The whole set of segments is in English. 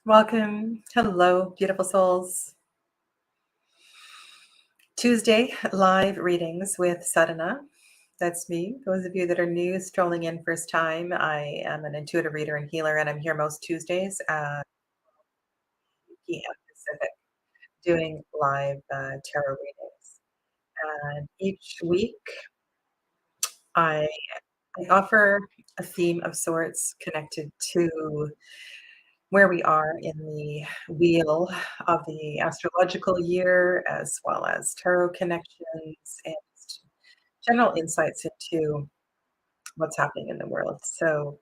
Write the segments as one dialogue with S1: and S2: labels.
S1: Welcome. Hello, beautiful souls. Tuesday live readings with Sadhana. That's me. Those of you that are new, strolling in first time, I am an intuitive reader and healer, and I'm here most Tuesdays at PM Pacific doing live tarot readings. And each week, I, I offer a theme of sorts connected to where we are in the wheel of the astrological year, as well as tarot connections and general insights into what's happening in the world. So,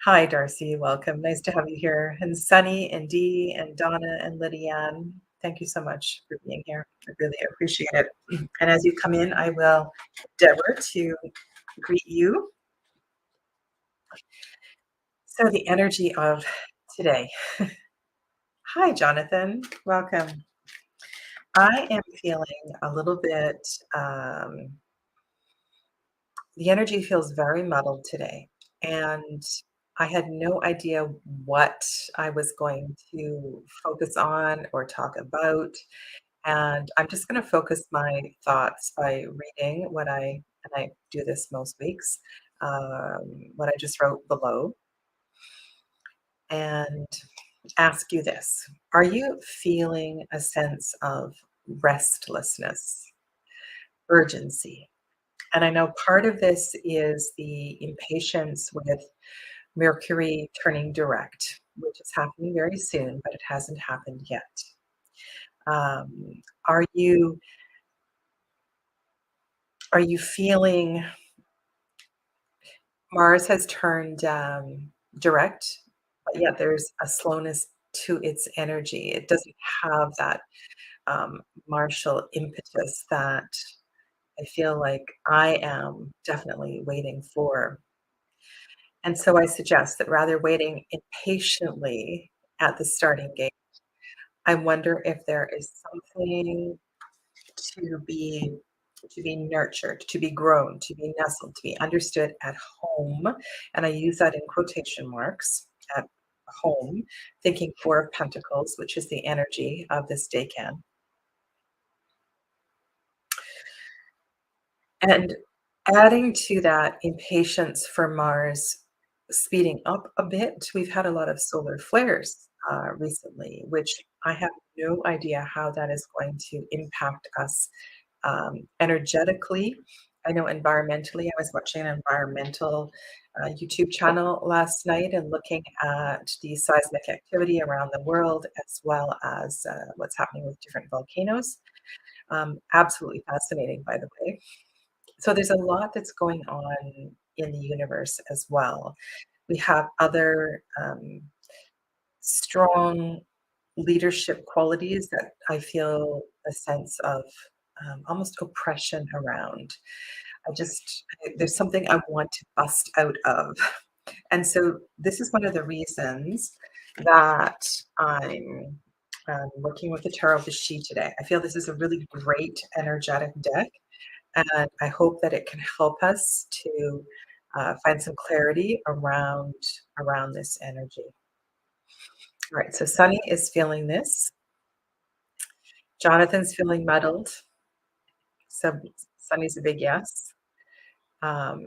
S1: hi, Darcy. Welcome. Nice to have you here. And Sunny and Dee and Donna and Lydiane, thank you so much for being here. I really appreciate it. And as you come in, I will endeavor to greet you. So, the energy of today. Hi, Jonathan. Welcome. I am feeling a little bit, the energy feels very muddled today. And I had no idea what I was going to focus on or talk about. And I'm just going to focus my thoughts by reading and I do this most weeks, what I just wrote below, and ask you this. Are you feeling a sense of restlessness, urgency? And I know part of this is the impatience with Mercury turning direct, which is happening very soon, but it hasn't happened yet. Um, are you feeling Mars has turned direct, but yet there's a slowness to its energy. It doesn't have that martial impetus that I feel like I am definitely waiting for. And so I suggest that rather waiting impatiently at the starting gate, I wonder if there is something to be nurtured, to be grown, to be nestled, to be understood at home. And I use that in quotation marks, at home, thinking Four of Pentacles, which is the energy of this decan. And adding to that impatience for Mars speeding up a bit, we've had a lot of solar flares recently, which I have no idea how that is going to impact us energetically. I know environmentally, I was watching an environmental YouTube channel last night and looking at the seismic activity around the world, as well as what's happening with different volcanoes. Absolutely fascinating, by the way. So there's a lot that's going on in the universe as well. We have other strong leadership qualities that I feel a sense of almost oppression around. There's something I want to bust out of. And so this is one of the reasons that I'm working with the Tarot of the She today. I feel this is a really great energetic deck, and I hope that it can help us to find some clarity around this energy. All right, so Sunny is feeling this. Jonathan's feeling muddled. So Sunny's a big yes. Oh,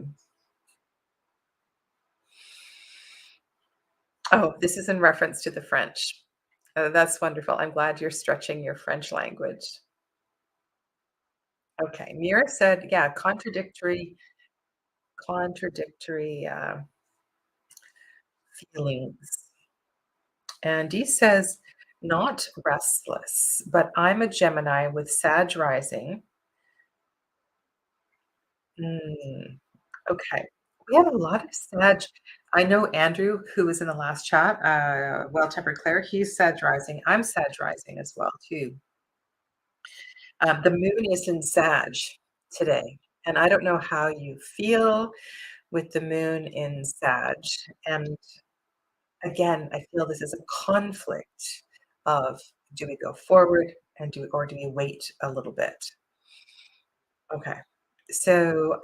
S1: this is in reference to the French. That's wonderful. I'm glad you're stretching your French language. Okay, Mira said, yeah, contradictory feelings. And he says, not restless, but I'm a Gemini with Sag rising. Okay. We have a lot of Sag. I know Andrew, who was in the last chat, Well-Tempered Claire, he's Sag rising. I'm Sag rising as well, too. The moon is in Sag today, and I don't know how you feel with the moon in Sag. And again, I feel this is a conflict of, do we go forward and do we wait a little bit? Okay. So,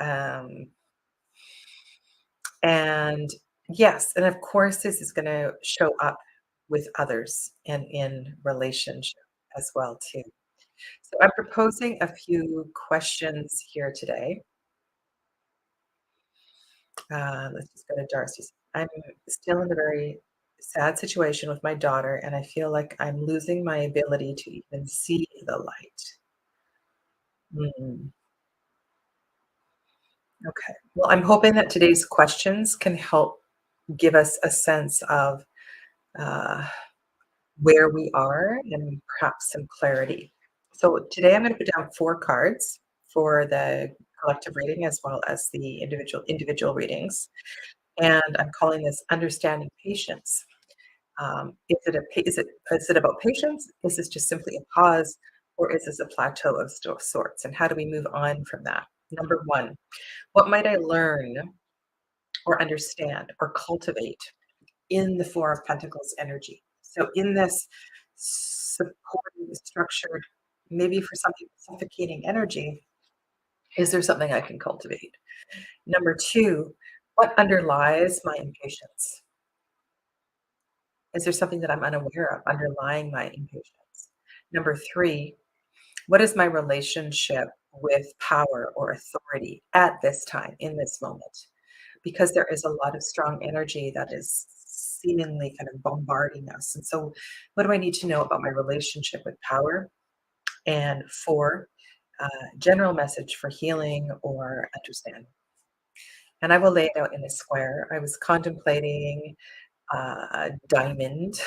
S1: and yes, and of course, this is going to show up with others and in relationship as well too. So I'm proposing a few questions here today. Let's just go to Darcy's. I'm still in a very sad situation with my daughter, and I feel like I'm losing my ability to even see the light. Mm, okay. Well, I'm hoping that today's questions can help give us a sense of uh, where we are and perhaps some clarity. So today I'm going to put down 4 cards for the collective reading as well as the individual readings, and I'm calling this understanding patience. Is it about patience? Is this just simply a pause, or is this a plateau of sorts? And how do we move on from that? Number one, what might I learn or understand or cultivate in the Four of Pentacles energy? So in this supporting, structured, maybe for some people suffocating energy, is there something I can cultivate? Number two, what underlies my impatience? Is there something that I'm unaware of underlying my impatience? Number three, what is my relationship with power or authority at this time, in this moment? Because there is a lot of strong energy that is seemingly kind of bombarding us. And so, what do I need to know about my relationship with power? And four, general message for healing or understanding. And I will lay it out in a square. I was contemplating diamond.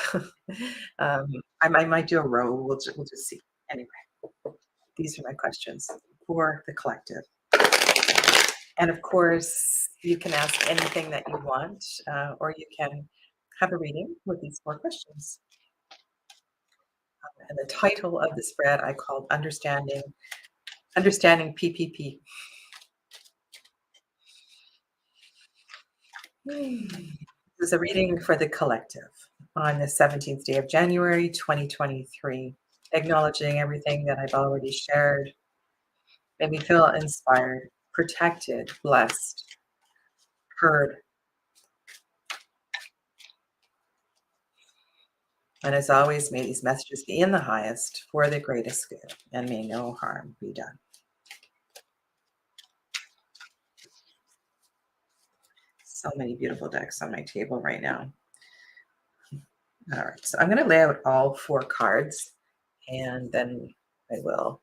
S1: um, I might do a row. We'll just see. Anyway, these are my questions for the collective. And of course, you can ask anything that you want, or you can have a reading with these 4 questions. And the title of the spread I called Understanding PPP. This is a reading for the collective on the 17th day of January, 2023, acknowledging everything that I've already shared. Made me feel inspired, protected, blessed, heard. And as always, may these messages be in the highest for the greatest good, and may no harm be done. So many beautiful decks on my table right now. All right, so I'm going to lay out all 4 cards, and then I will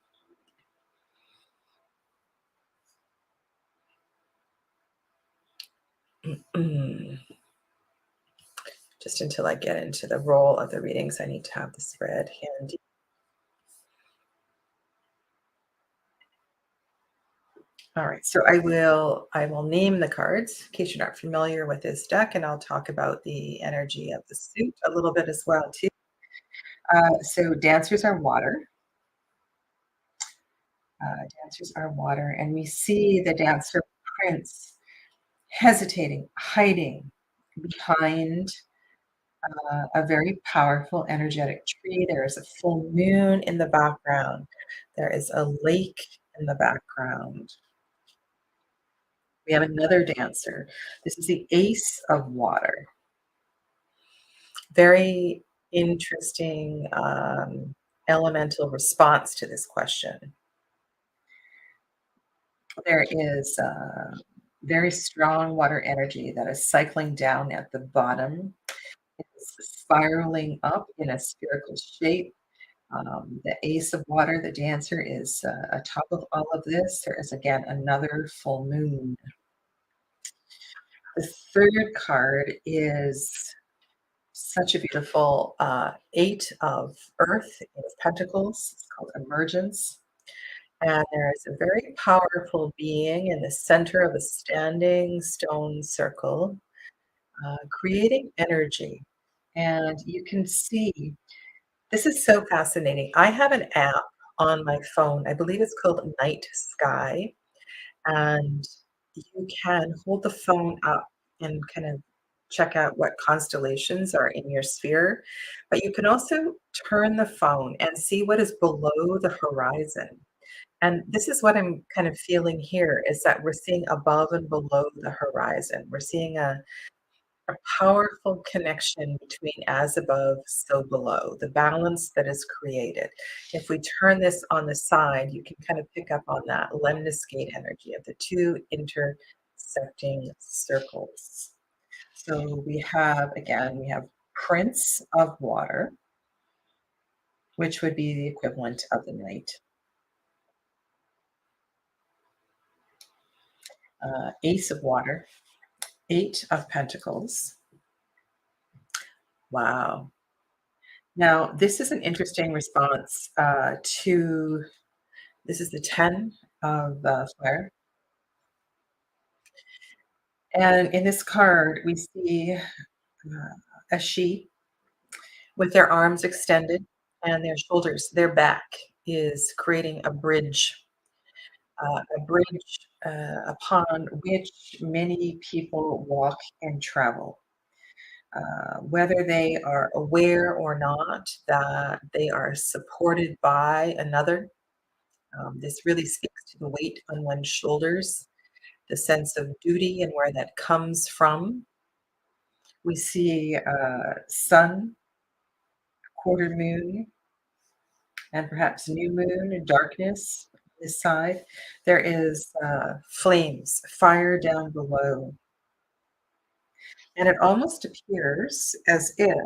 S1: just until I get into the role of the readings, I need to have the spread handy. All right, so I will name the cards in case you're not familiar with this deck, and I'll talk about the energy of the suit a little bit as well too. So dancers are water. Dancers are water, and we see the dancer prince hesitating, hiding behind a very powerful, energetic tree. There is a full moon in the background. There is a lake in the background. We have another dancer. This is the Ace of Water. Very interesting elemental response to this question. There is very strong water energy that is cycling down at the bottom. It's spiraling up in a spherical shape. The Ace of Water, the dancer, is atop of all of this. There is again another full moon. The third card is such a beautiful 8 of Earth, 8 of Pentacles. It's called Emergence. And there is a very powerful being in the center of a standing stone circle, creating energy. And you can see, this is so fascinating. I have an app on my phone. I believe it's called Night Sky. And you can hold the phone up and kind of check out what constellations are in your sphere. But you can also turn the phone and see what is below the horizon. And this is what I'm kind of feeling here is that we're seeing above and below the horizon. We're seeing a a powerful connection between as above, so below, the balance that is created. If we turn this on the side, you can kind of pick up on that lemniscate energy of the two intersecting circles. So we have, again, we have Prince of Water, which would be the equivalent of the Knight. Ace of Water, Eight of Pentacles. Wow. Now, this is an interesting response to this is the 10 of fire. And in this card, we see a she with their arms extended and their shoulders, their back is creating a bridge upon which many people walk and travel. Whether they are aware or not that they are supported by another. This really speaks to the weight on one's shoulders, the sense of duty and where that comes from. We see sun, quarter moon, and perhaps new moon and darkness this side. There is flames, fire down below. And it almost appears as if,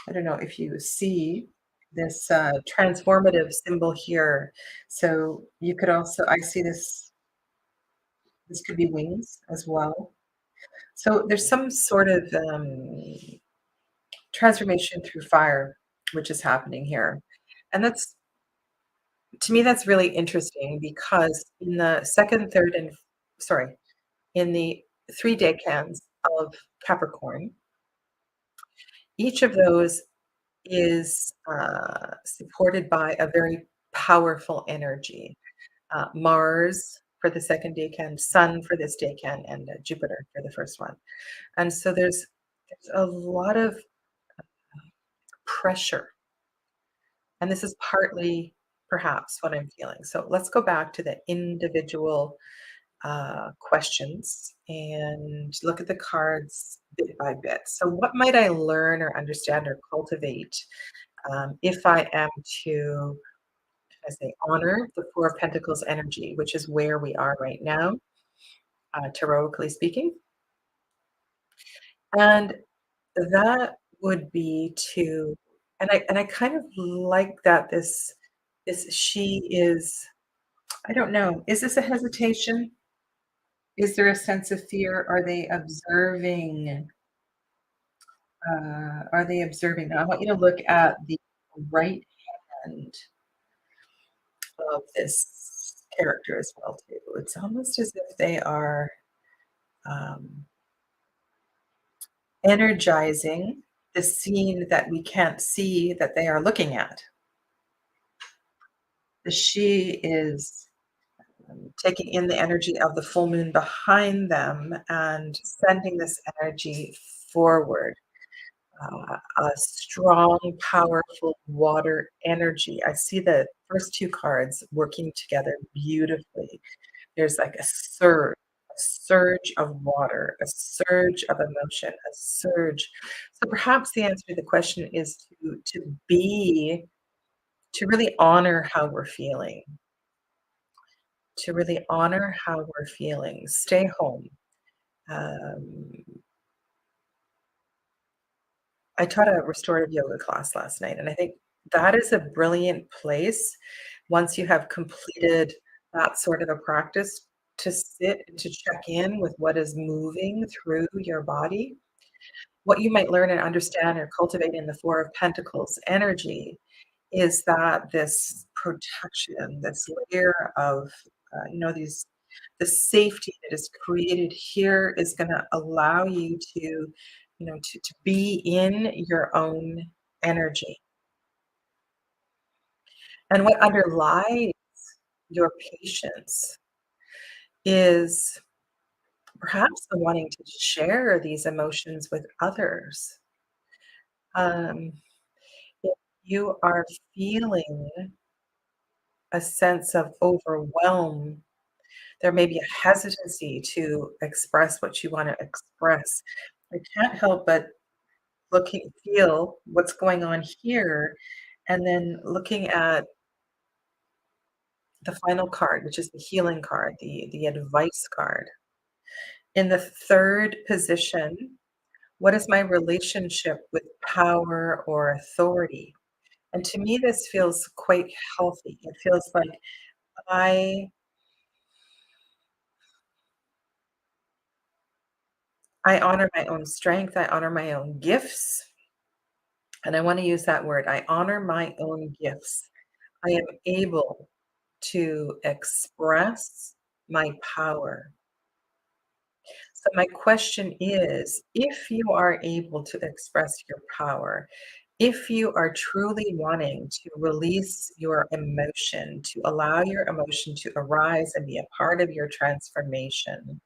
S1: I don't know if you see this transformative symbol here. So you could also, I see this could be wings as well. So there's some sort of transformation through fire, which is happening here. And that's, to me, that's really interesting because in the second, third, and sorry, in the three decans of Capricorn, each of those is supported by a very powerful energy. Mars for the second decan, Sun for this decan, and Jupiter for the first one. And so there's a lot of pressure, and this is partly perhaps what I'm feeling. So let's go back to the individual questions and look at the cards bit by bit. So, what might I learn or understand or cultivate if I am to, I say, honor the Four of Pentacles energy, which is where we are right now, tarotically speaking? And that would be to, and I kind of like that this she is, I don't know, is this a hesitation? Is there a sense of fear? Are they observing? Are they observing? Now, I want you to look at the right hand of this character as well too. It's almost as if they are um, energizing the scene that we can't see that they are looking at. The she is taking in the energy of the full moon behind them and sending this energy forward. A strong, powerful water energy. I see the first two cards working together beautifully. There's like a surge of water, a surge of emotion, a surge. So perhaps the answer to the question is to really honor how we're feeling, to really honor how we're feeling. Stay home. Um, I taught a restorative yoga class last night, and I think that is a brilliant place once you have completed that sort of a practice to sit and to check in with what is moving through your body. What you might learn and understand or cultivate in the Four of Pentacles energy is that this protection, this layer of, these the safety that is created here is going to allow you to, to be in your own energy. And what underlies your patience is perhaps the wanting to share these emotions with others. Um, if you are feeling a sense of overwhelm, There may be a hesitancy to express what you wanna express. I can't help but feel what's going on here, and then looking at the final card, which is the healing card, the advice card. In the 3rd position, what is my relationship with power or authority? And to me, this feels quite healthy. It feels like I I honor my own strength, I honor my own gifts, and I wanna use that word. I honor my own gifts. I am able to express my power. So my question is, if you are able to express your power, if you are truly wanting to release your emotion, to allow your emotion to arise and be a part of your transformation,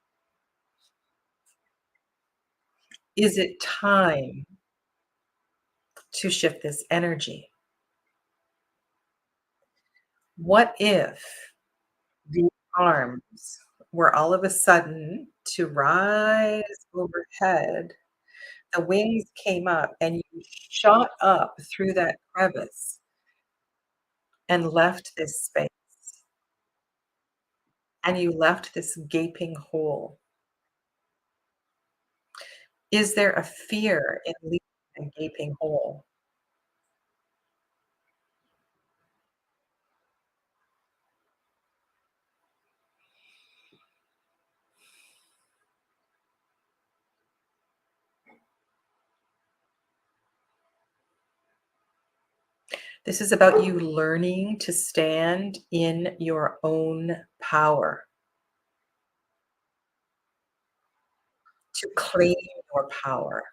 S1: is it time to shift this energy? What if the arms were all of a sudden to rise overhead, the wings came up and you shot up through that crevice and left this space, and you left this gaping hole? Is there a fear in leaving a gaping hole? This is about you learning to stand in your own power, to claim your power.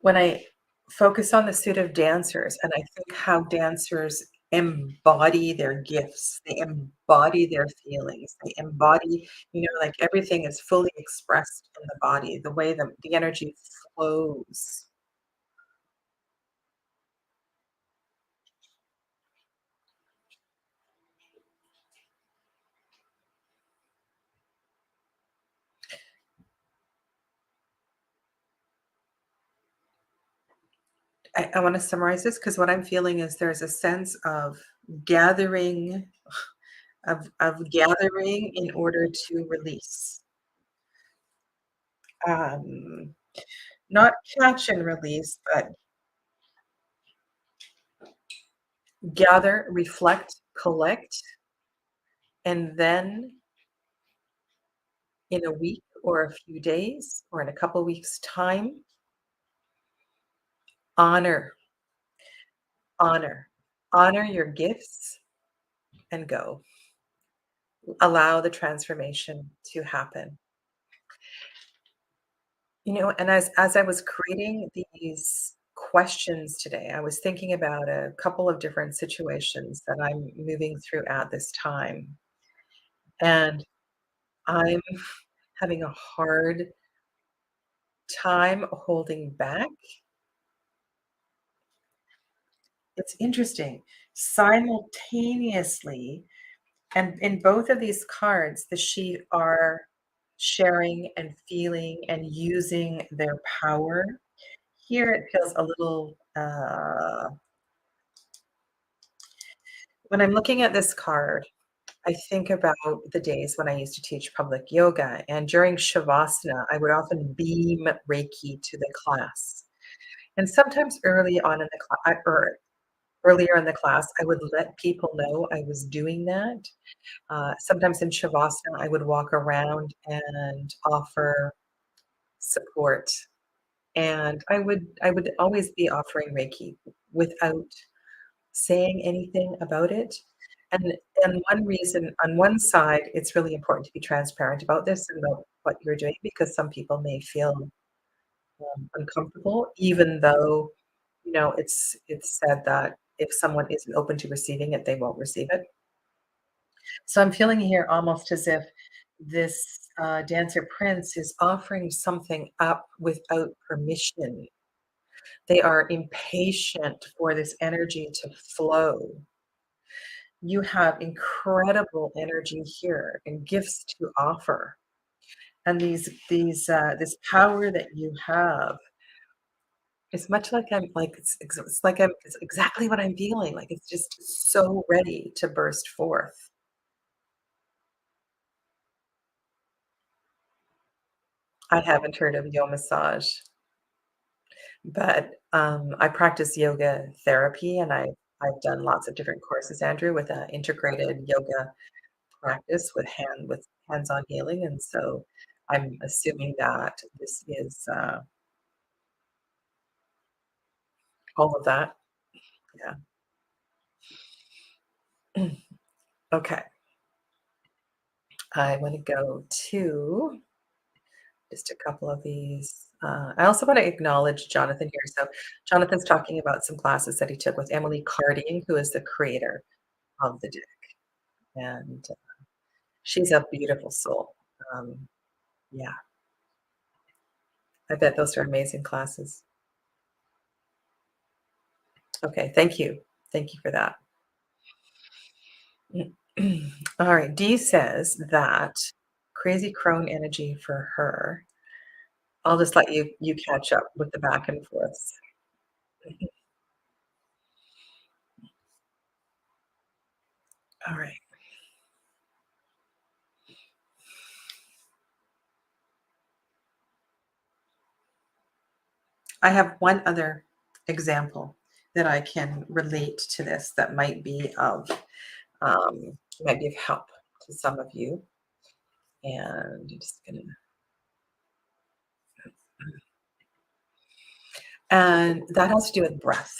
S1: When I focus on the suit of dancers and I think how dancers embody their gifts, they embody their feelings, they embody, like everything is fully expressed in the body, the way the energy flows. I want to summarize this because what I'm feeling is there's a sense of gathering, gathering in order to release. Um, Not catch and release, but gather, reflect, collect, and then in a week or a few days or in a couple weeks' time, honor, honor, honor your gifts and go. Allow the transformation to happen. And as I was creating these questions today, I was thinking about a couple of different situations that I'm moving through at this time. And I'm having a hard time holding back. It's interesting. Simultaneously, and in both of these cards, the sheet are sharing and feeling and using their power. Here it feels a little, when I'm looking at this card, I think about the days when I used to teach public yoga, and during Shavasana, I would often beam Reiki to the class. And sometimes early on in the class, or earlier in the class, I would let people know I was doing that. Sometimes in Shavasana, I would walk around and offer support, and I would always be offering Reiki without saying anything about it. And one reason on one side, it's really important to be transparent about this and about what you're doing because some people may feel, uncomfortable, even though, it's said that if someone isn't open to receiving it, they won't receive it. So I'm feeling here almost as if this, dancer prince is offering something up without permission. They are impatient for this energy to flow. You have incredible energy here and gifts to offer. And this power that you have, it's much like it's like it's exactly what I'm feeling. Like it's just so ready to burst forth. I haven't heard of yo massage, but I practice yoga therapy, and I've done lots of different courses, Andrew, with an integrated yoga practice with hands-on healing, and so I'm assuming that this is all of that. Yeah. Okay. I want to go to just a couple of these. I also want to acknowledge Jonathan here. So Jonathan's talking about some classes that he took with Emily Carding, who is the creator of the deck, and she's a beautiful soul. Um, yeah, I bet those are amazing classes. Okay, thank you for that. All right, Dee says that crazy crone energy for her. I'll just let you catch up with the back and forths. All right. I have one other example that I can relate to this that might be of help to some of you. And I'm just gonna and that has to do with breath.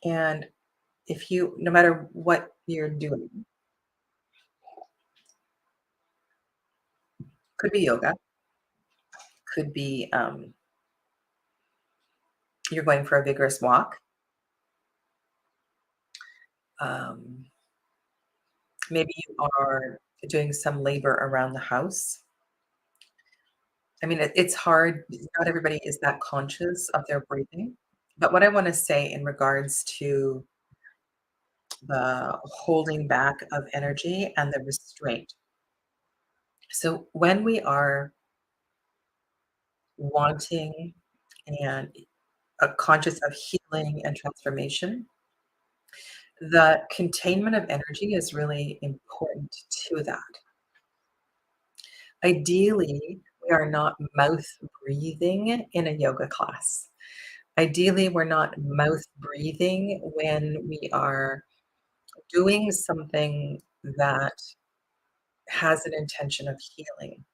S1: And if you no matter what you're doing, could be yoga, could be you're going for a vigorous walk. Um, maybe you are doing some labor around the house. I mean, it's hard. Not everybody is that conscious of their breathing. But what I want to say in regards to the holding back of energy and the restraint. So when we are wanting and conscious of healing and transformation, the containment of energy is really important to that. Ideally, we are not mouth breathing in a yoga class. Ideally, we're not mouth breathing when we are doing something that has an intention of healing.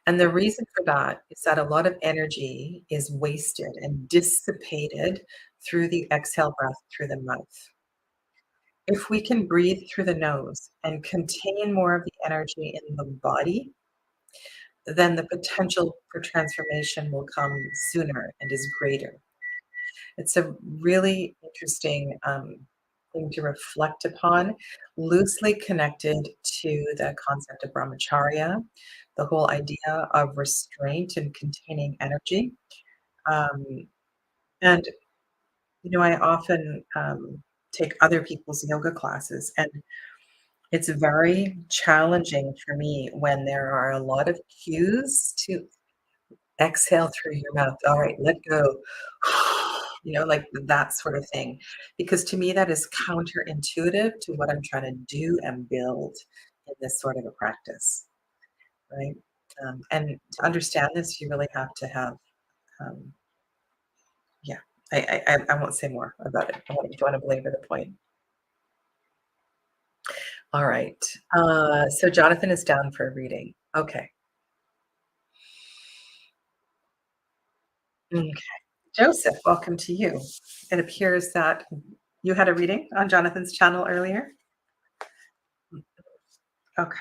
S1: And the reason for that is that a lot of energy is wasted and dissipated through the exhale breath through the mouth. If we can breathe through the nose and contain more of the energy in the body, then the potential for transformation will come sooner and is greater. It's a really interesting thing to reflect upon, loosely connected to the concept of brahmacharya, the whole idea of restraint and containing energy. Um, and, I often take other people's yoga classes, and it's very challenging for me when there are a lot of cues to exhale through your mouth. All right, let go. Like that sort of thing. Because to me, that is counterintuitive to what I'm trying to do and build in this sort of a practice, right? And to understand this, you really have to have, um, yeah. I won't say more about it. Don't want to belabor the point. All right. So Jonathan is down for a reading. Okay. Okay. Joseph, welcome to you. It appears that you had a reading on Jonathan's channel earlier. Okay.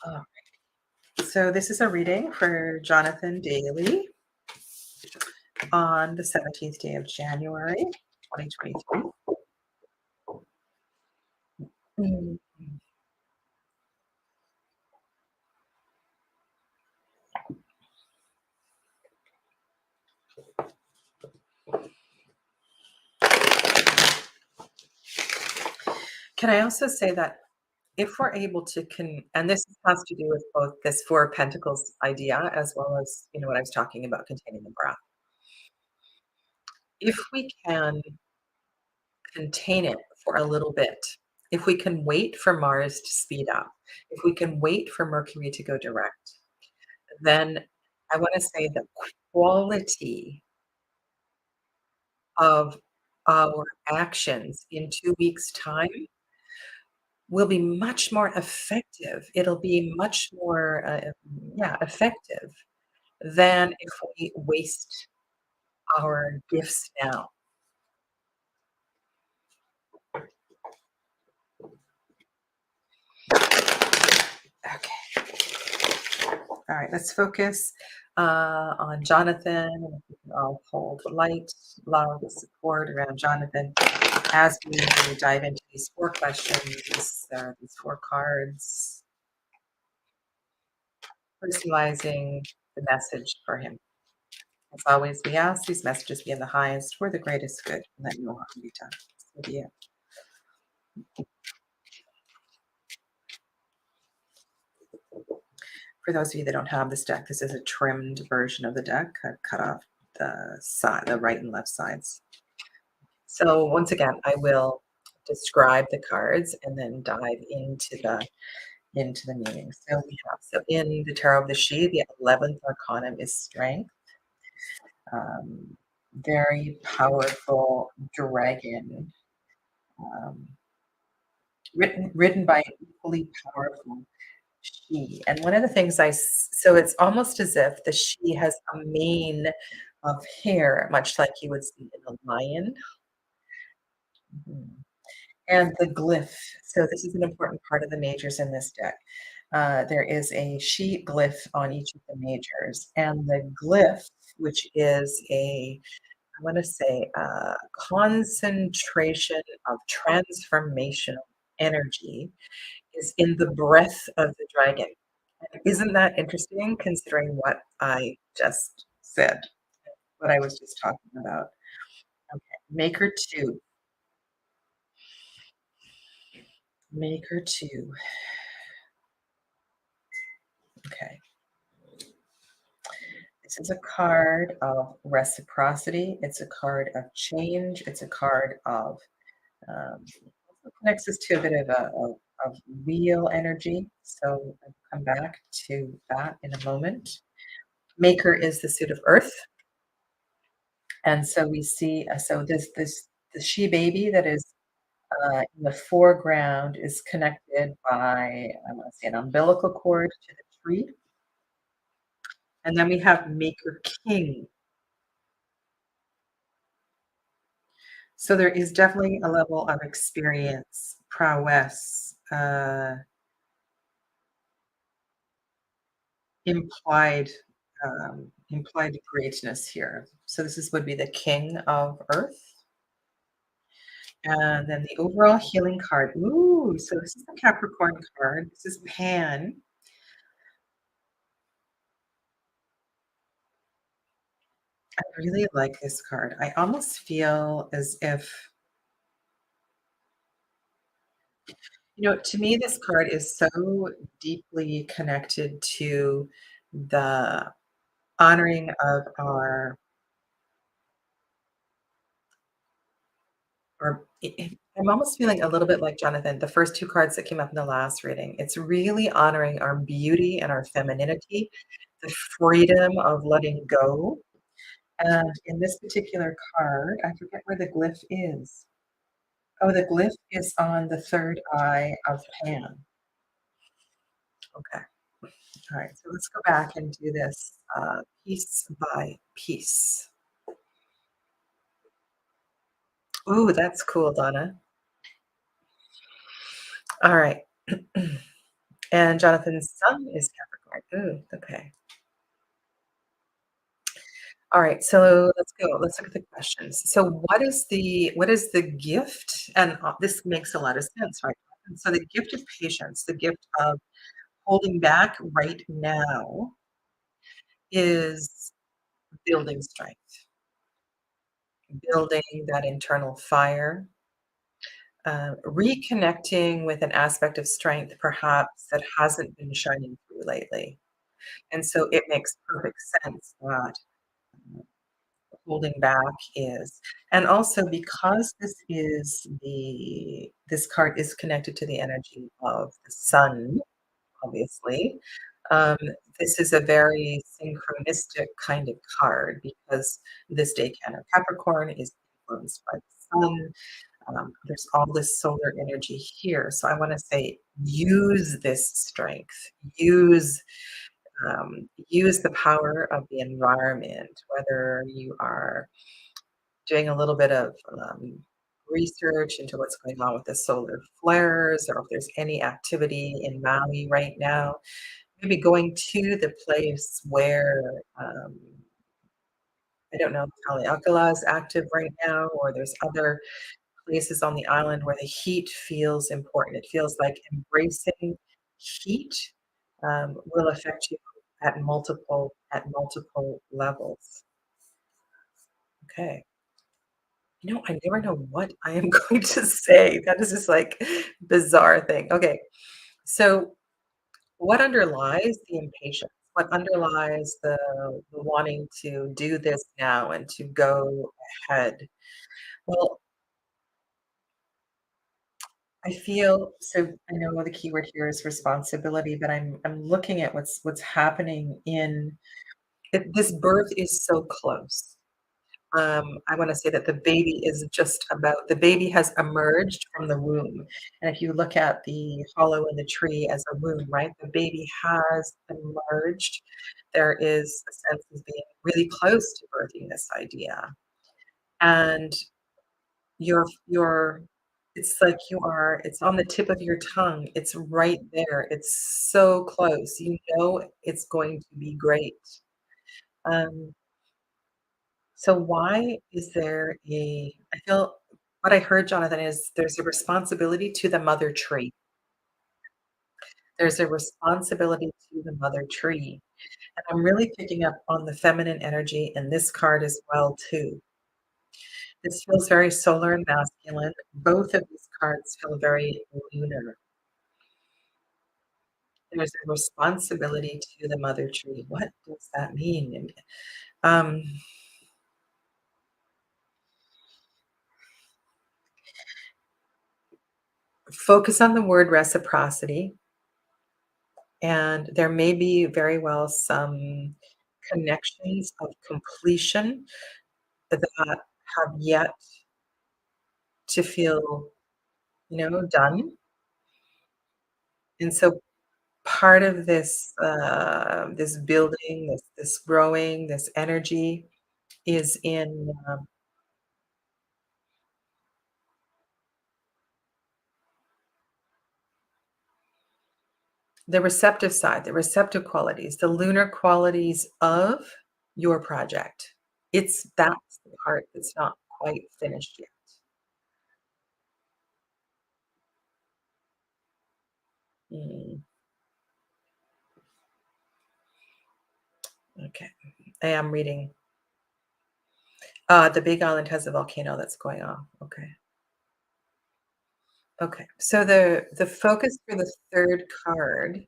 S1: Oh, so this is a reading for Jonathan Daly on the 17th day of January, 2023. Mm. Can I also say that if we're able to and this has to do with both this Four of Pentacles idea as well as, what I was talking about containing the breath. If we can contain it for a little bit, if we can wait for Mars to speed up, if we can wait for Mercury to go direct, then I wanna say the quality of our actions in 2 weeks' time will be much more effective. It'll be much more, yeah, effective than if we waste our gifts now. Okay. All right, let's focus on Jonathan. If we can all hold light, love, support around Jonathan as we dive into these four questions, these four cards, personalizing the message for him. As always, we ask these messages be in the highest for the greatest good and that no harm be done. So be it. For those of you that don't have this deck, this is a trimmed version of the deck. I've cut off the right and left sides. So once again, I will describe the cards and then dive into the meaning. So in the Tarot of the She, the 11th arcanum is strength. Very powerful dragon, um, written by an equally powerful she. And one of the things so it's almost as if the she has a mane of hair, much like you would see in a lion. Mhm. And the glyph. So this is an important part of the majors in this deck. There is a she glyph on each of the majors, and the glyph, which is I want to say, concentration of transformational energy, is in the breath of the dragon. Isn't that interesting considering what I just said, what I was just talking about? Okay, Maker 2. Maker 2. Okay. This is a card of reciprocity. It's a card of change. It's a card of also connects us to a bit of wheel energy. So I'll come back to that in a moment. Maker is the suit of Earth, and so we see. So this the she baby that is in the foreground is connected by I want to say an umbilical cord to the tree, and then we have Maker King. So there is definitely a level of experience, prowess, implied implied greatness here. So this would be the King of Earth. And then the overall healing card. Ooh, so this is the Capricorn card. This is Pan. I really like this card. I almost feel as if, to me, this card is so deeply connected to the honoring of I'm almost feeling a little bit like Jonathan, the first two cards that came up in the last reading. It's really honoring our beauty and our femininity, the freedom of letting go. And in this particular card, I forget where the glyph is. Oh, the glyph is on the third eye of Pan. Okay. All right. So let's go back and do this piece by piece. Ooh, that's cool, Donna. All right. And Jonathan's sun is Capricorn. Ooh, okay. All right, so let's go. Let's look at the questions. So what is the gift? And this makes a lot of sense, right? And so the gift of patience, the gift of holding back right now is building strength, building that internal fire, reconnecting with an aspect of strength perhaps that hasn't been shining through lately. And so it makes perfect sense that holding back is. And also because this card is connected to the energy of the sun, obviously, um, this is a very synchronistic kind of card because this decan of Capricorn is influenced by the sun. There's all this solar energy here. So I want to say use this strength, use use the power of the environment, whether you are doing a little bit of research into what's going on with the solar flares, or if there's any activity in Maui right now, maybe going to the place where I don't know if Haleakala is active right now, or there's other places on the island where the heat feels important. It feels like embracing heat will affect you at multiple levels. Okay. I never know what I am going to say. That is just like bizarre thing. Okay. So what underlies the impatience? What underlies the wanting to do this now and to go ahead? Well, I feel so I know the keyword here is responsibility, but I'm looking at what's happening in this birth is so close. I wanna say that the baby has emerged from the womb, and if you look at the hollow in the tree as a womb, right, the baby has emerged. There is a sense of being really close to birthing this idea, and you're it's like it's on the tip of your tongue, it's right there, it's so close, it's going to be great. Um So why is there I feel what I heard, Jonathan, is there's a responsibility to the mother tree. There's a responsibility to the mother tree. And I'm really picking up on the feminine energy in this card as well too. This feels very solar and masculine. Both of these cards feel very lunar. There's a responsibility to the mother tree. What does that mean? Um, Focus on the word reciprocity. And there may be very well some connections of completion that have yet to feel, done. And so part of this building, this growing, this energy is in the receptive side, the receptive qualities, the lunar qualities of your project. That's the part that's not quite finished yet. Mm, okay. I am reading. The Big Island has a volcano that's going on. Okay. Okay. So the focus for the third card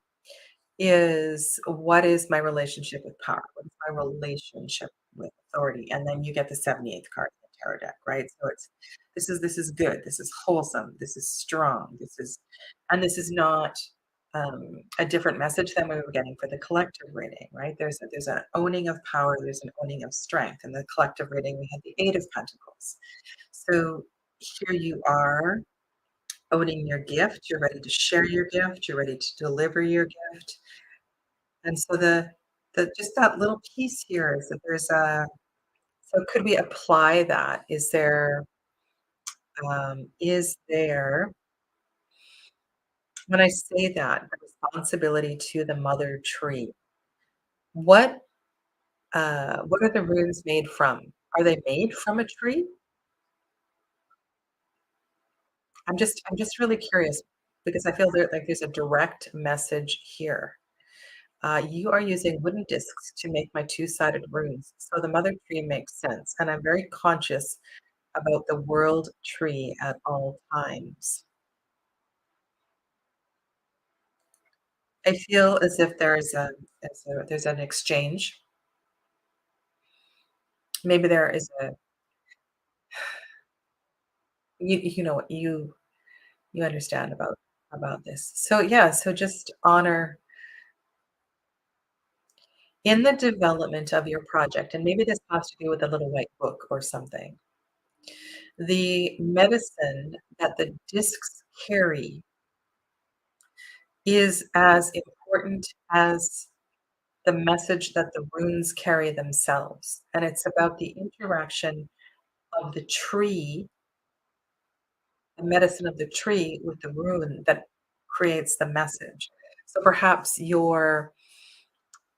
S1: is what is my relationship with power? What is my relationship with authority? And then you get the 78th card in the tarot deck, right? So this is good. This is wholesome. This is strong. This is not a different message than we were getting for the collective reading, right? There's an owning of power, there's an owning of strength. In the collective reading, we had the Eight of Pentacles. So here you are owning your gift, you're ready to share your gift, you're ready to deliver your gift. And so the just that little piece here is that so could we apply that? Is there when I say that, the responsibility to the mother tree, what what are the runes made from? Are they made from a tree? I'm just really curious because I feel like there's a direct message here. You are using wooden discs to make my two-sided runes, so the mother tree makes sense, and I'm very conscious. about the world tree at all times. I feel as if there's an exchange. Maybe there is a you know what you understand about this. So yeah, so just honor in the development of your project, and maybe this has to do with a little white book or something. The medicine that the discs carry is as important as the message that the runes carry themselves. And it's about the interaction of the tree, the medicine of the tree with the rune that creates the message. So perhaps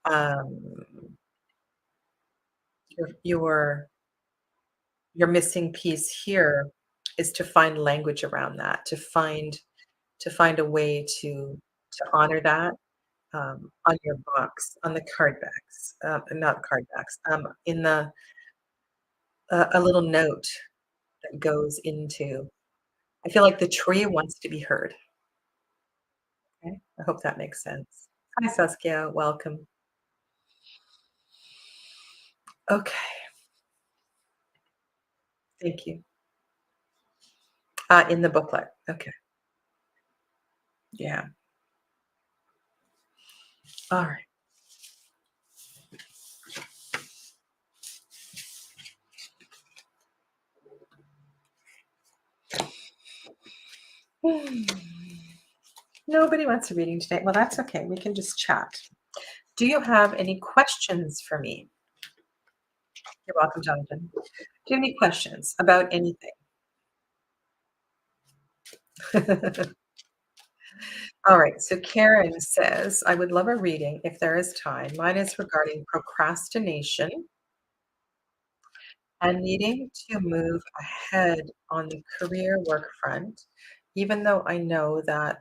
S1: um, your your missing piece here is to find language around that, to find a way to honor that on your box, on the card backs, not card backs, in the a little note that goes into. I feel like the tree wants to be heard. Okay, I hope that makes sense. Hi, Saskia. Welcome. Okay, thank you. In the booklet. Okay, yeah. All right. Hmm. Nobody wants a reading today. Well, that's okay. We can just chat. Do you have any questions for me? You're welcome, Jonathan. Do you have any questions about anything? All right. So Karen says, I would love a reading if there is time. Mine is regarding procrastination and needing to move ahead on the career work front, even though I know that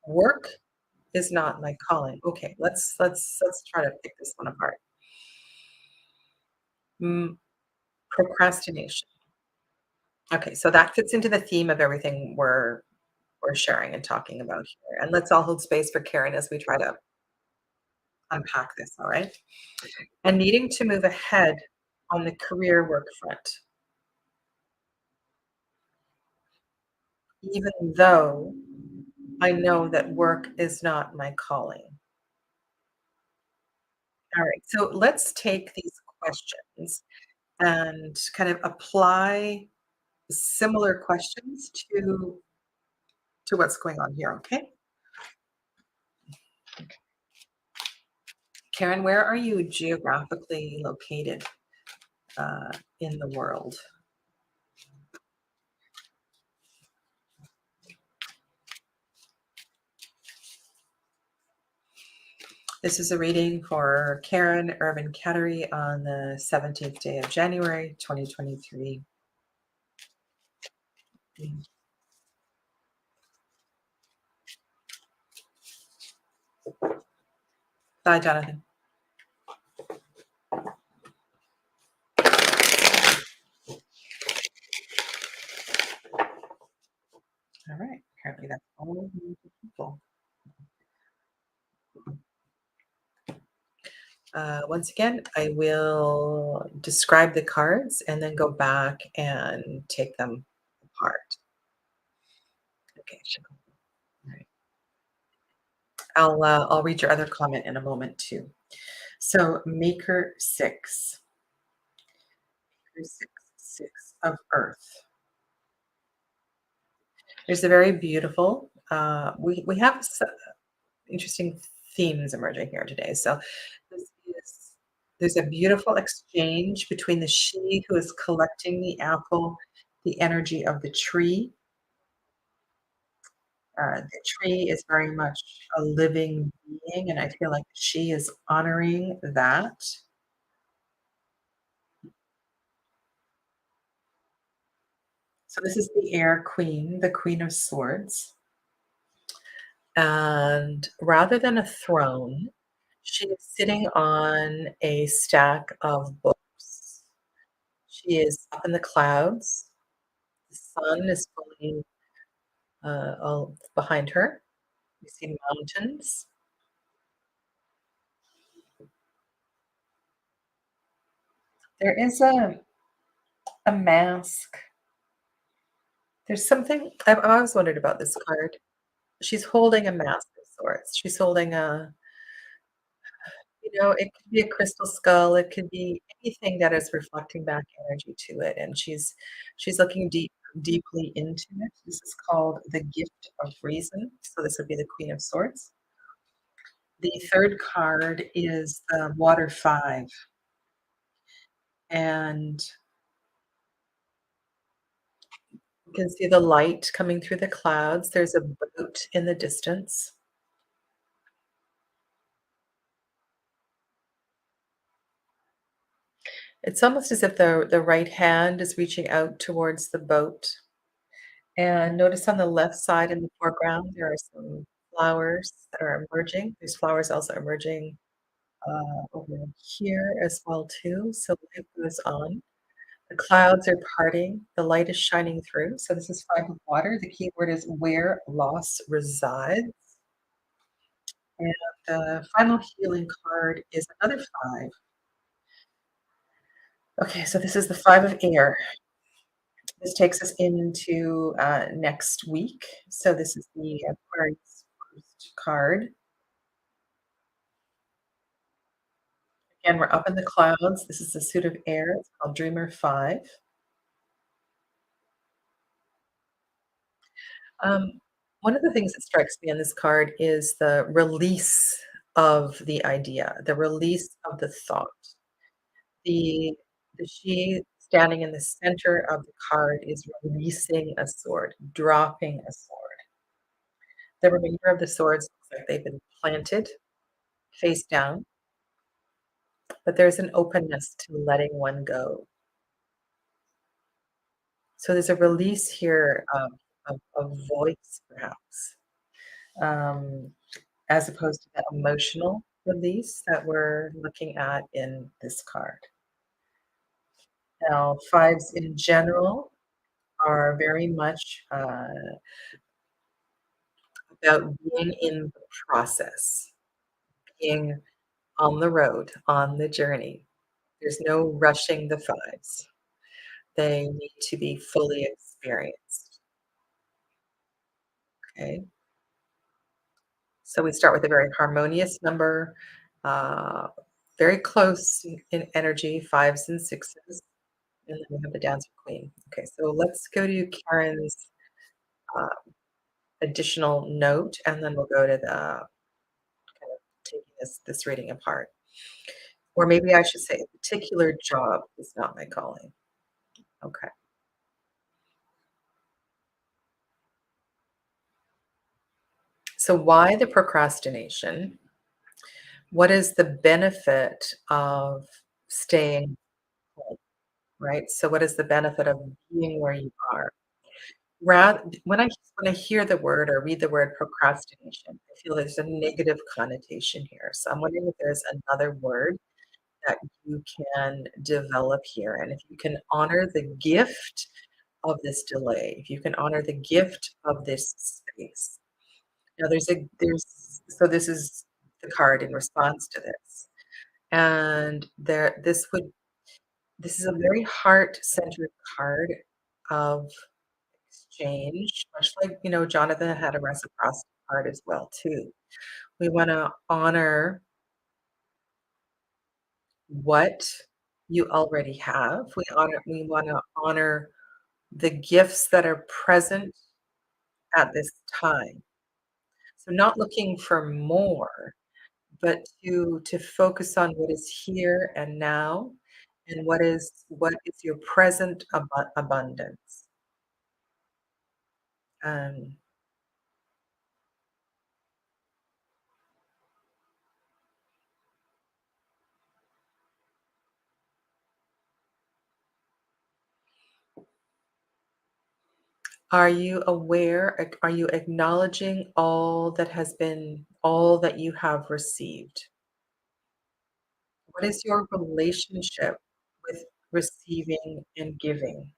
S1: work is not my calling. Okay, let's try to pick this one apart. Mm, procrastination. Okay, so that fits into the theme of everything we're sharing and talking about here. And let's all hold space for Karen as we try to unpack this, all right? And needing to move ahead on the career work front, even though I know that work is not my calling. All right, so let's take these questions and kind of apply similar questions to what's going on here, okay? Karen, where are you geographically located in the world? This is a reading for Karen Irvin Cattery on the 17th day of January, 2023. Bye, Jonathan. All right. Apparently, that's all of the people. Once again, I will describe the cards and then go back and take them apart. Okay, sure. All right. I'll read your other comment in a moment too. So, Maker 6, Maker 6, 6 of Earth. There's a very beautiful. We have interesting themes emerging here today. So, this is there's a beautiful exchange between the she who is collecting the apple, the energy of the tree. The tree is very much a living being, and I feel like she is honoring that. So this is the air queen, the queen of swords. And rather than a throne, she is sitting on a stack of books. She is up in the clouds. The sun is fully all behind her. You see mountains. There is a mask. There's something I've always wondered about this card. She's holding a mask of sorts. She's holding a, it could be a crystal skull, it could be anything that is reflecting back energy to it, and she's looking deeply into it. This is called the gift of reason. So this would be the Queen of Swords. The third card is the Water Five, and you can see the light coming through the clouds. There's a boat in the distance. It's almost as if the right hand is reaching out towards the boat. And notice on the left side in the foreground, there are some flowers that are emerging. There's flowers also emerging over here as well too. So light goes on. The clouds are parting. The light is shining through. So this is five of water. The key word is where loss resides. And the final healing card is another five. Okay, so this is the five of air. This takes us into next week. So this is the Aquarius first card. Again, we're up in the clouds. This is the suit of air. It's called Dreamer 5. Um, One of the things that strikes me on this card is the release of the idea, the release of the thought. The the she standing in the center of the card is releasing a sword, dropping a sword. The remainder of the swords looks like they've been planted face down, but there's an openness to letting one go. So there's a release here of voice, perhaps, um, as opposed to that emotional release that we're looking at in this card. Now, fives in general are very much about being in the process, being on the road, on the journey. There's no rushing the fives. They need to be fully experienced. Okay. So we start with a very harmonious number, uh, very close in energy, fives and sixes, and then we have the Dancer Queen. Okay, so let's go to Karen's uh, additional note, and then we'll go to the kind of taking this reading apart. Or maybe I should say, a particular job is not my calling. Okay. So why the procrastination? What is the benefit of staying home, right? So what is the benefit of being where you are? When I hear the word or read the word procrastination, I feel there's a negative connotation here. So I'm wondering if there's another word that you can develop here, and if you can honor the gift of this delay, if you can honor the gift of this space. Now there's so this is the card in response to this. And this is a very heart-centered card of exchange, much like, Jonathan had a reciprocity card as well too. We wanna honor what you already have. We wanna honor the gifts that are present at this time. So not looking for more, but to focus on what is here and now, and what is your present abundance. Um, are you aware? Are you acknowledging all that you have received? What is your relationship with receiving, and giving.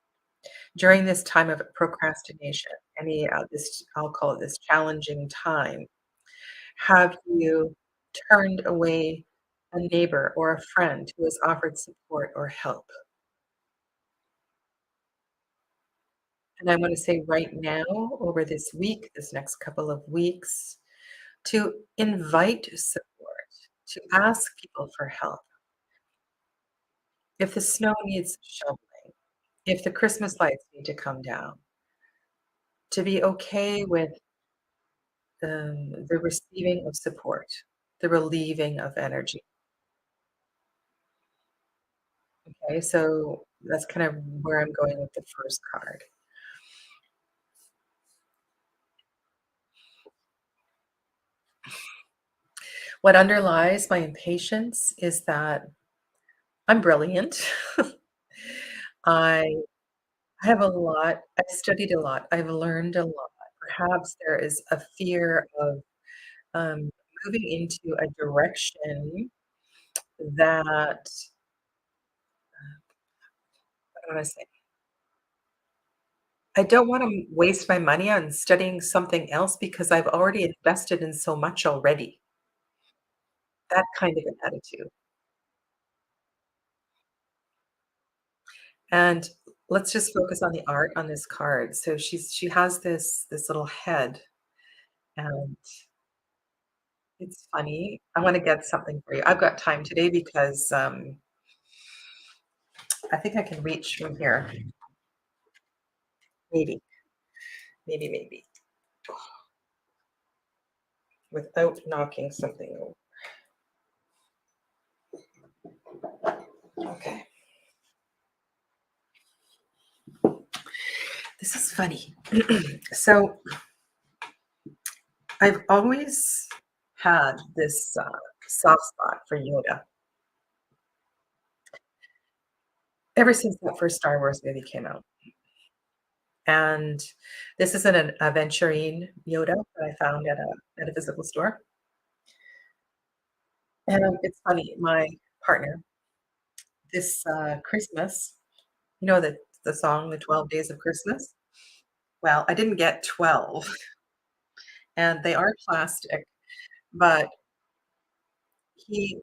S1: During this time of procrastination, any this I'll call it this challenging time, have you turned away a neighbor or a friend who has offered support or help? And I want to say right now, over this week, this next couple of weeks, to invite support, to ask people for help. If the snow needs shoveling, if the Christmas lights need to come down, to be okay with the receiving of support, the relieving of energy. Okay, so that's kind of where I'm going with the first card. What underlies my impatience is that I'm brilliant. I have a lot, I've studied a lot, I've learned a lot. Perhaps there is a fear of um, moving into a direction that, what do I say? I don't want to waste my money on studying something else because I've already invested in so much already. That kind of an attitude. And let's just focus on the art on this card. So she has this little head, and it's funny. I want to get something for you. I've got time today because I think I can reach from here. Maybe, maybe without knocking something over. Okay. This is funny. So I've always had this soft spot for Yoda ever since that first Star Wars movie came out. And this is an aventurine Yoda that I found at a physical store. And it's funny, my partner, this Christmas, you know the song, The 12 Days of Christmas? Well, I didn't get 12, and they are plastic, but he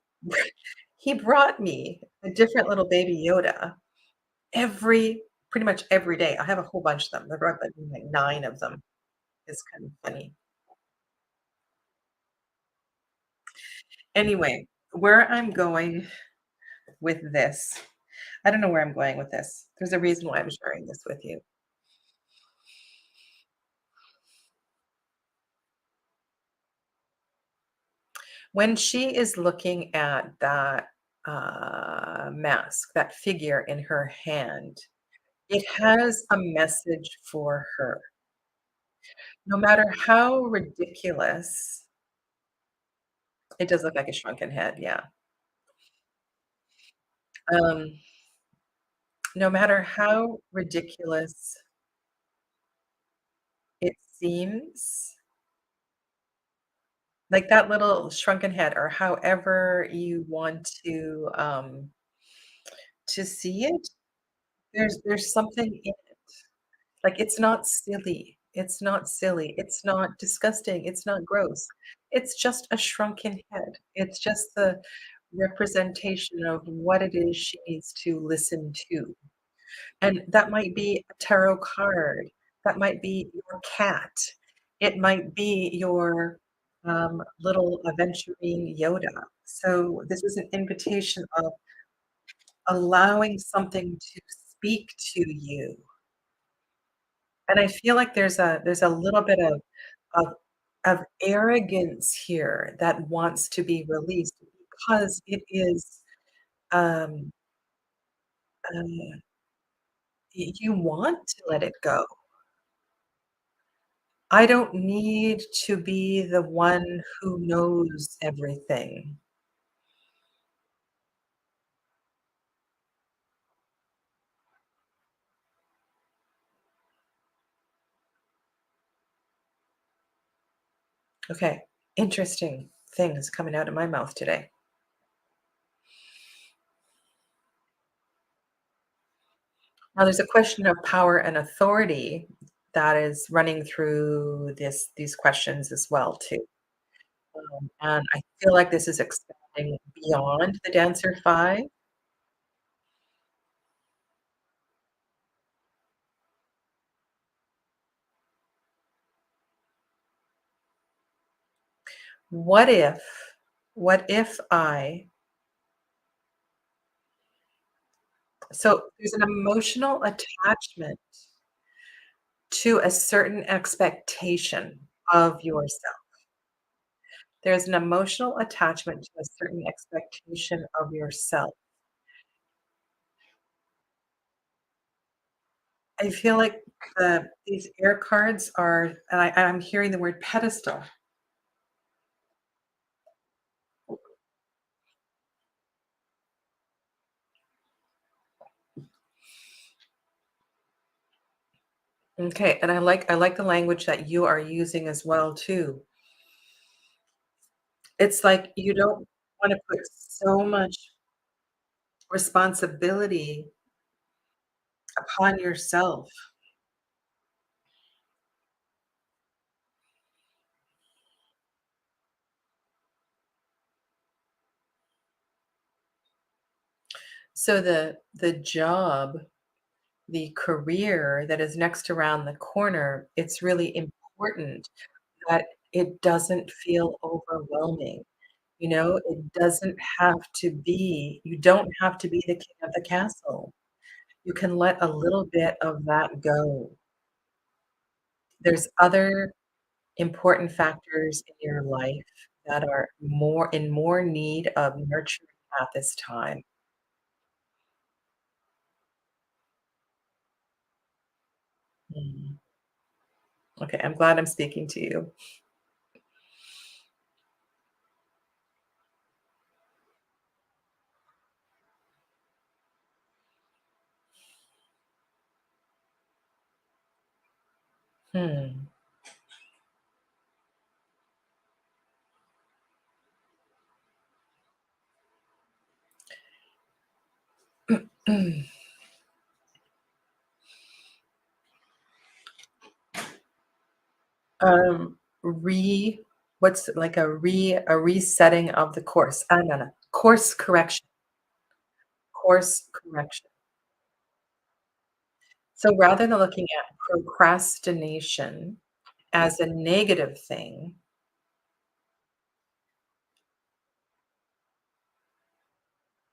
S1: he brought me a different little baby Yoda every pretty much every day. I have a whole bunch of them. There are like 9 of them. It's kind of funny. Anyway, where I'm going with this, I don't know where I'm going with this. There's a reason why I'm sharing this with you. When she is looking at that mask, that figure in her hand, it has a message for her. No matter how ridiculous, it does look like a shrunken head, yeah. Um, no matter how ridiculous it seems, like that little shrunken head, or however you want to see it, there's something in it. Like, it's not silly. It's not silly. It's not disgusting. It's not gross. It's just a shrunken head. It's just the representation of what it is she needs to listen to. And that might be a tarot card. That might be your cat. It might be your little aventurine Yoda. So this is an invitation of allowing something to speak to you. And I feel like there's a little bit of of arrogance here that wants to be released because it is, um, you want to let it go. I don't need to be the one who knows everything. Okay, interesting things coming out of my mouth today. Now there's a question of power and authority that is running through these questions as well too. And I feel like this is expanding beyond the Dancer 5. What if what if I so there's an emotional attachment to a certain expectation of yourself. There's an emotional attachment to a certain expectation of yourself. I feel like these air cards are and I'm hearing the word pedestal. Okay, and I like the language that you are using as well too. It's like you don't wanna put so much responsibility upon yourself. So the job, the career that is next around the corner, it's really important that it doesn't feel overwhelming. It doesn't have to be you don't have to be the king of the castle. You can let a little bit of that go. There's other important factors in your life that are more need of nurturing at this time. Mm. Okay, I'm glad I'm speaking to you. Hmm. Um, re what's like a resetting of the course. No, no. Course correction. So rather than looking at procrastination as a negative thing,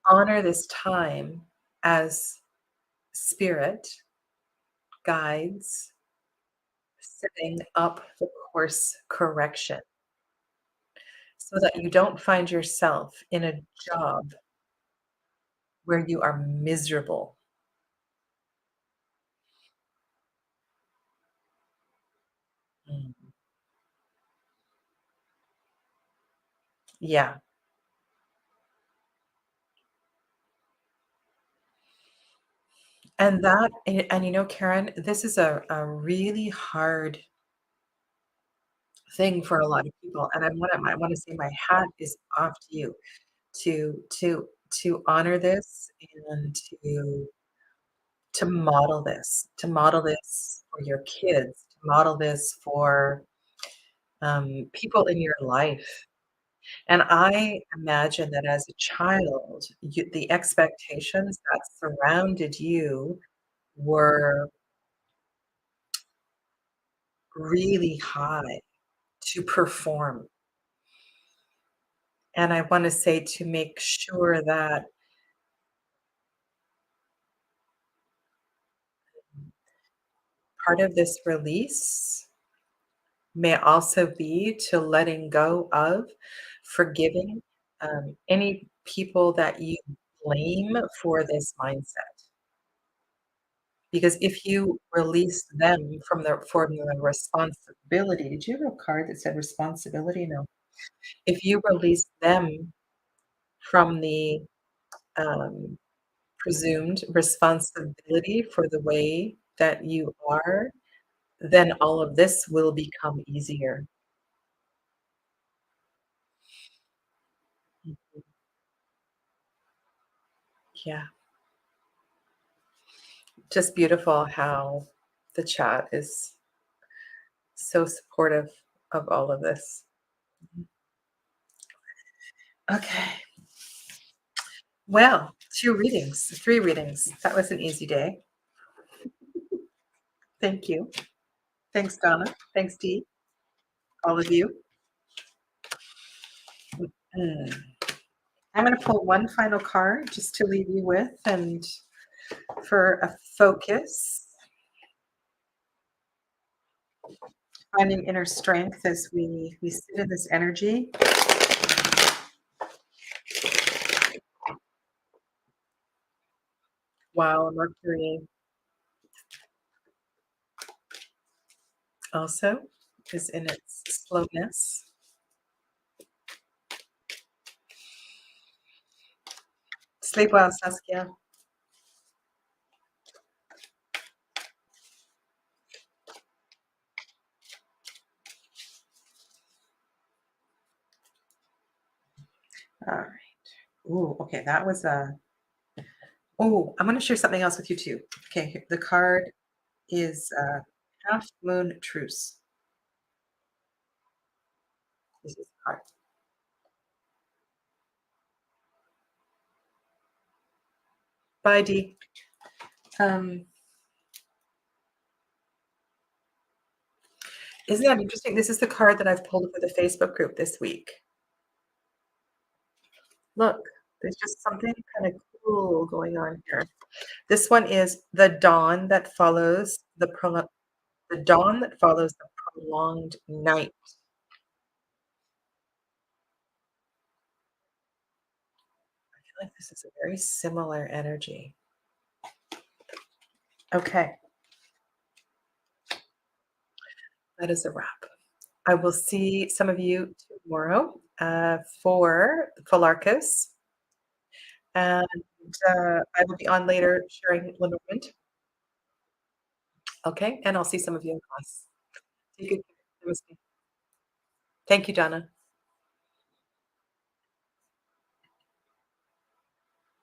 S1: honor this time as spirit guides setting up the course correction so that you don't find yourself in a job where you are miserable. Mm. Yeah. And Karen, this is a really hard thing for a lot of people, and I wanna say my hat is off to you to honor this and to model this for your kids, to model this for, people in your life, and I imagine that as a child, the expectations that surrounded you were really high to perform, and I wanna say to make sure that part of this release may also be to letting go of, forgiving, any people that you blame for this mindset. Because if you release them from the responsibility, did you have a card that said responsibility? No. If you release them from the, um, presumed responsibility for the way that you are, then all of this will become easier. Mhm. Yeah. Just beautiful how the chat is so supportive of all of this. Okay. Well, 2 readings, 3 readings. That was an easy day. Thank you. Thanks, Donna. Thanks, Dee, all of you. Mm. I'm gonna pull one final card just to leave you with and for a focus, finding inner strength as we sit in this energy. While Mercury also is in its slowness. Sleep well, Saskia. All right. Ooh, okay, that was a oh, I'm gonna share something else with you too. Okay, the card is Half Moon Truce. This is the card. Bye, Dee. Um, isn't that interesting? This is the card that I've pulled for the Facebook group this week. Look, there's just something kind of cool going on here. This one is the dawn that follows the prolonged night. I feel like this is a very similar energy. Okay, that is a wrap. I will see some of you tomorrow for Polarcos, and I will be on later sharing Lenormand. Okay, and I'll see some of you in class. Take good care. Namaste. Thank you, Donna.